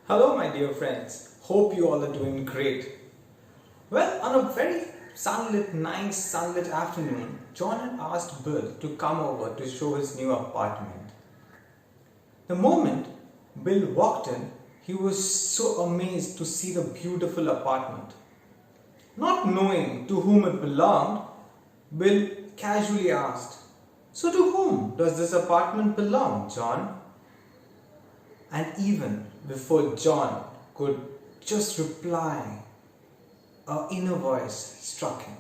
Hello my dear friends, hope you all are doing great. Well, on a very nice sunlit afternoon, John had asked Bill to come over to show his new apartment. The moment Bill walked in, he was so amazed to see the beautiful apartment. Not knowing to whom it belonged, Bill casually asked, "So to whom does this apartment belong, John?" And even before John could just reply, an inner voice struck him.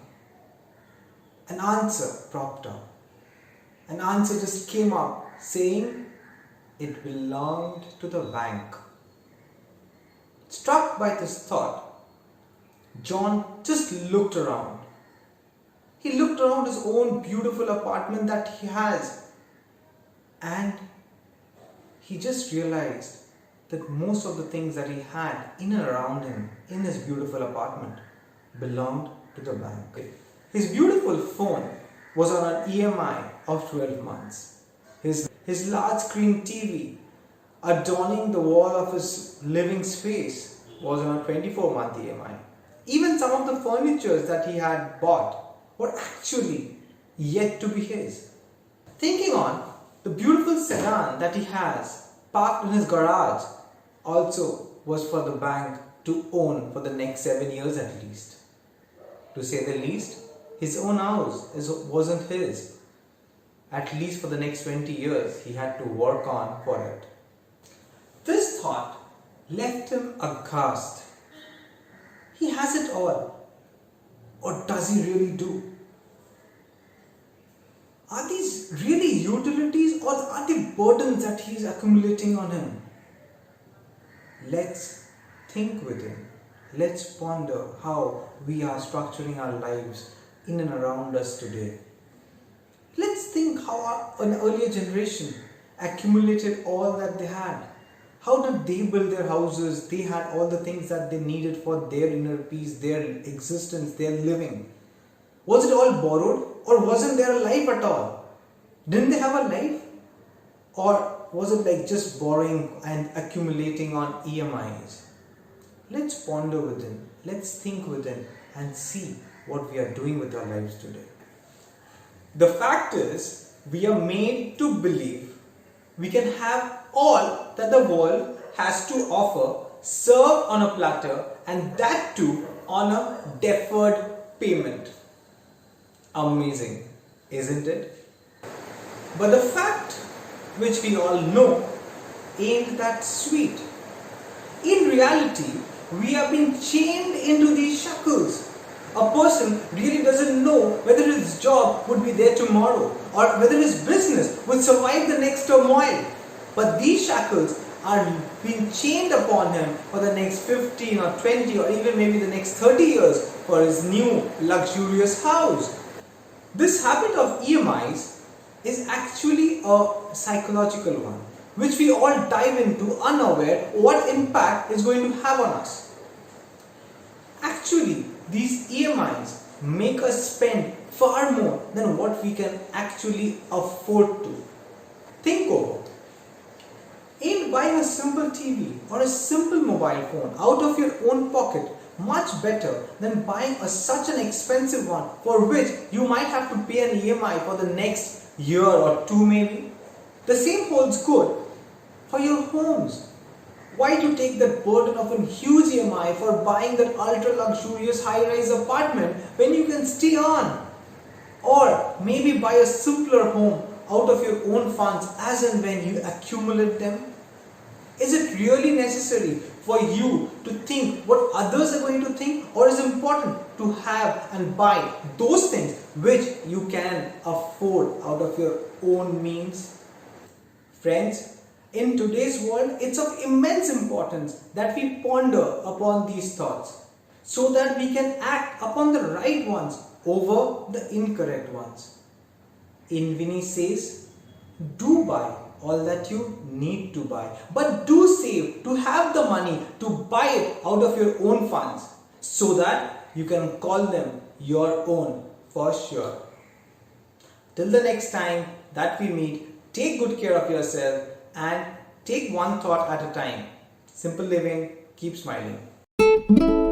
An answer propped up. An answer just came up saying it belonged to the bank. Struck by this thought, John just looked around. He looked around his own beautiful apartment that he has, and he just realized that most of the things that he had in and around him in his beautiful apartment belonged to the bank. His beautiful phone was on an EMI of 12 months. His large screen TV adorning the wall of his living space was on a 24-month EMI. Even some of the furnitures that he had bought were actually yet to be his. Thinking on, the beautiful sedan that he has parked in his garage also was for the bank to own for the next 7 years at least. To say the least, his own house wasn't his. At least for the next 20 years, he had to work on for it. This thought left him aghast. He has it all. Or does he really do? Are these really utilities or are they burdens that he is accumulating on him? Let's think within. Let's ponder how we are structuring our lives in and around us today. Let's think how an earlier generation accumulated all that they had. How did they build their houses? They had all the things that they needed for their inner peace, their existence, their living. Was it all borrowed? Or wasn't there a life at all? Didn't they have a life? Or was it like just borrowing and accumulating on EMIs? Let's ponder within, let's think within and see what we are doing with our lives today. The fact is, we are made to believe we can have all that the world has to offer served on a platter, and that too on a deferred payment. Amazing, isn't it? But the fact, which we all know, ain't that sweet. In reality, we are being chained into these shackles. A person really doesn't know whether his job would be there tomorrow or whether his business would survive the next turmoil. But these shackles are being chained upon him for the next 15 or 20 or even maybe the next 30 years for his new luxurious house. This habit of EMIs is actually a psychological one, which we all dive into unaware what impact it's going to have on us. Actually, these EMIs make us spend far more than what we can actually afford to. Think over. Ain't buying a simple TV or a simple mobile phone out of your own pocket much better than buying such an expensive one for which you might have to pay an EMI for the next year or two maybe? The same holds good for your homes. Why to take that burden of a huge EMI for buying that ultra luxurious high-rise apartment when you can stay on? Or maybe buy a simpler home out of your own funds as and when you accumulate them? Is it really necessary for you to think what others are going to think, or is it important to have and buy those things which you can afford out of your own means? Friends, in today's world, it's of immense importance that we ponder upon these thoughts so that we can act upon the right ones over the incorrect ones. Invini says, do buy all that you need to buy, but do save to have the money to buy it out of your own funds so that you can call them your own for sure. Till the next time that we meet, take good care of yourself and take one thought at a time. Simple living, keep smiling.